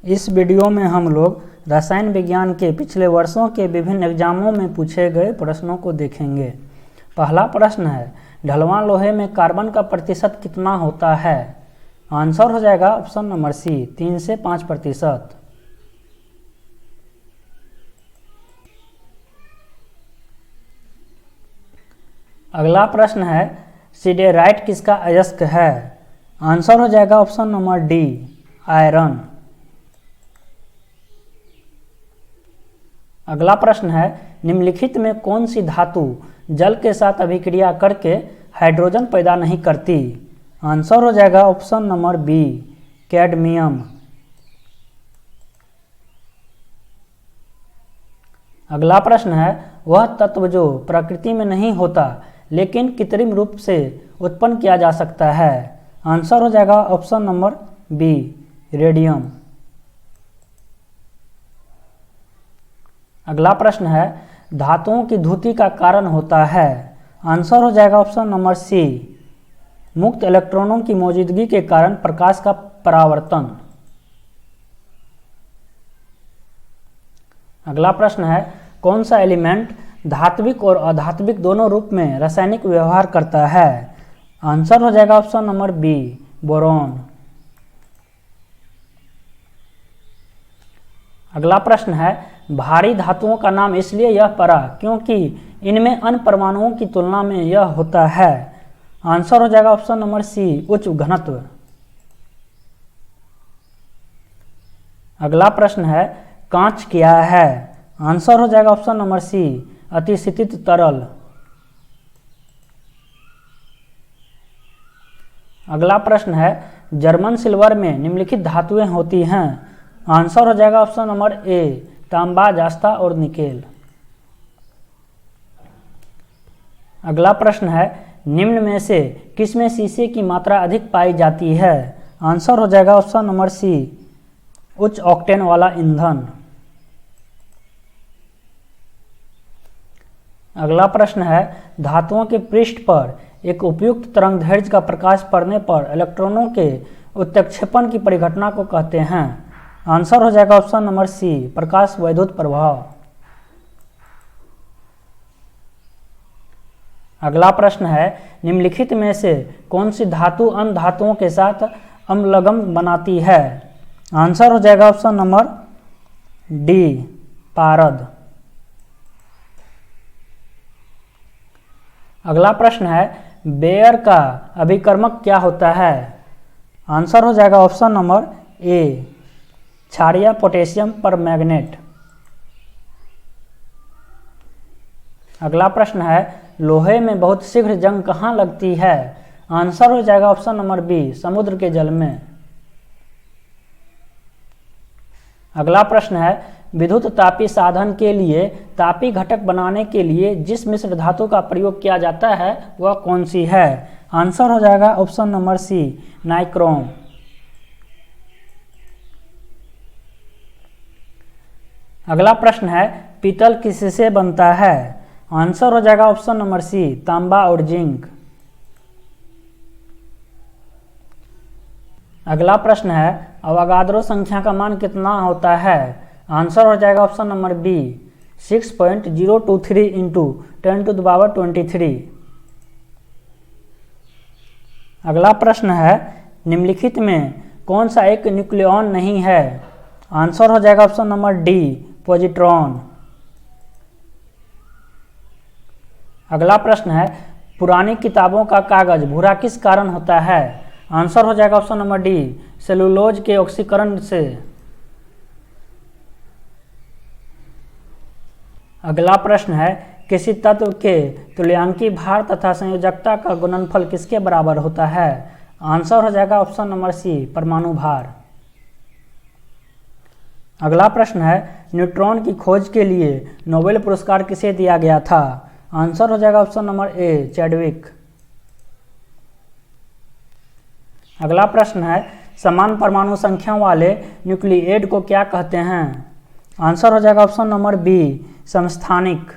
इस वीडियो में हम लोग रसायन विज्ञान के पिछले वर्षों के विभिन्न एग्जामों में पूछे गए प्रश्नों को देखेंगे। पहला प्रश्न है, ढलवां लोहे में कार्बन का प्रतिशत कितना होता है? आंसर हो जाएगा ऑप्शन नंबर सी, 3 से 5%। अगला प्रश्न है, सिडेराइट किसका अयस्क है? आंसर हो जाएगा ऑप्शन नंबर डी, आयरन। अगला प्रश्न है, निम्नलिखित में कौन सी धातु जल के साथ अभिक्रिया करके हाइड्रोजन पैदा नहीं करती? आंसर हो जाएगा ऑप्शन नंबर बी, कैडमियम। अगला प्रश्न है, वह तत्व जो प्रकृति में नहीं होता लेकिन कृत्रिम रूप से उत्पन्न किया जा सकता है? आंसर हो जाएगा ऑप्शन नंबर बी, रेडियम। अगला प्रश्न है, धातुओं की धुति का कारण होता है? आंसर हो जाएगा ऑप्शन नंबर सी, मुक्त इलेक्ट्रॉनों की मौजूदगी के कारण प्रकाश का परावर्तन। अगला प्रश्न है, कौन सा एलिमेंट धात्विक और अधात्विक दोनों रूप में रासायनिक व्यवहार करता है? आंसर हो जाएगा ऑप्शन नंबर बी, बोरॉन। अगला प्रश्न है, भारी धातुओं का नाम इसलिए यह पड़ा क्योंकि इनमें अन्य परमाणुओं की तुलना में यह होता है? आंसर हो जाएगा ऑप्शन नंबर सी, उच्च घनत्व। अगला प्रश्न है, कांच क्या है? आंसर हो जाएगा ऑप्शन नंबर सी, अतिशीतित तरल। अगला प्रश्न है, जर्मन सिल्वर में निम्नलिखित धातुएं होती हैं? आंसर हो जाएगा ऑप्शन नंबर ए, तांबा, जास्ता और निकेल। अगला प्रश्न है, निम्न में से किसमें शीशे की मात्रा अधिक पाई जाती है? आंसर हो जाएगा ऑप्शन नंबर सी, उच्च ऑक्टेन वाला ईंधन। अगला प्रश्न है, धातुओं के पृष्ठ पर एक उपयुक्त तरंगदैर्घ्य का प्रकाश पड़ने पर इलेक्ट्रॉनों के उत्क्षेपण की परिघटना को कहते हैं? आंसर हो जाएगा ऑप्शन नंबर सी, प्रकाश वैद्युत प्रभाव। अगला प्रश्न है, निम्नलिखित में से कौन सी धातु अन्य धातुओं के साथ अम्लगम बनाती है? आंसर हो जाएगा ऑप्शन नंबर डी, पारद। अगला प्रश्न है, बेयर का अभिकर्मक क्या होता है? आंसर हो जाएगा ऑप्शन नंबर ए, क्षारीय पोटेशियम परमैंगनेट। अगला प्रश्न है, लोहे में बहुत शीघ्र जंग कहाँ लगती है? आंसर हो जाएगा ऑप्शन नंबर बी, समुद्र के जल में। अगला प्रश्न है, विद्युत तापी साधन के लिए तापी घटक बनाने के लिए जिस मिश्र धातु का प्रयोग किया जाता है वह कौन सी है? आंसर हो जाएगा ऑप्शन नंबर सी, नाइक्रोम। अगला प्रश्न है, पीतल किससे बनता है? आंसर हो जाएगा ऑप्शन नंबर सी, तांबा और जिंक। अगला प्रश्न है, अवोगाद्रो संख्या का मान कितना होता है? आंसर हो जाएगा ऑप्शन नंबर बी, 6.023 इंटू 10⁻23। अगला प्रश्न है, निम्नलिखित में कौन सा एक न्यूक्लियॉन नहीं है? आंसर हो जाएगा ऑप्शन नंबर डी, पॉजिट्रॉन। अगला प्रश्न है, पुरानी किताबों का कागज भूरा किस कारण होता है? आंसर हो जाएगा ऑप्शन नंबर डी, सेलुलोज के ऑक्सीकरण से। अगला प्रश्न है, किसी तत्व के तुल्यांकी भार तथा संयोजकता का गुणनफल किसके बराबर होता है? आंसर हो जाएगा ऑप्शन नंबर सी, परमाणु भार। अगला प्रश्न है, न्यूट्रॉन की खोज के लिए नोबेल पुरस्कार किसे दिया गया था? आंसर हो जाएगा ऑप्शन नंबर ए, चैडविक। अगला प्रश्न है, समान परमाणु संख्या वाले न्यूक्लियेट को क्या कहते हैं? आंसर हो जाएगा ऑप्शन नंबर बी, समस्थानिक।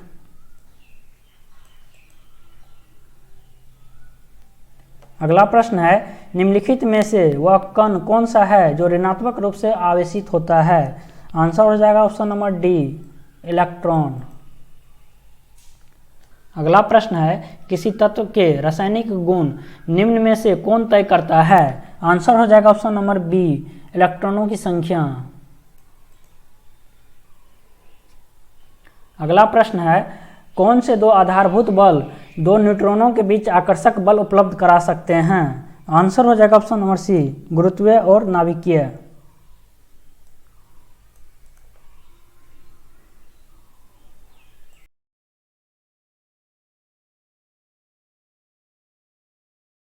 अगला प्रश्न है, निम्नलिखित में से वह कण कौन सा है जो ऋणात्मक रूप से आवेशित होता है? आंसर हो जाएगा ऑप्शन नंबर डी, इलेक्ट्रॉन। अगला प्रश्न है, किसी तत्व के रासायनिक गुण निम्न में से कौन तय करता है? आंसर हो जाएगा ऑप्शन नंबर बी, इलेक्ट्रॉनों की संख्या। अगला प्रश्न है, कौन से दो आधारभूत बल दो न्यूट्रॉनों के बीच आकर्षक बल उपलब्ध करा सकते हैं? आंसर हो जाएगा ऑप्शन नंबर सी, गुरुत्वीय और नाभिकीय।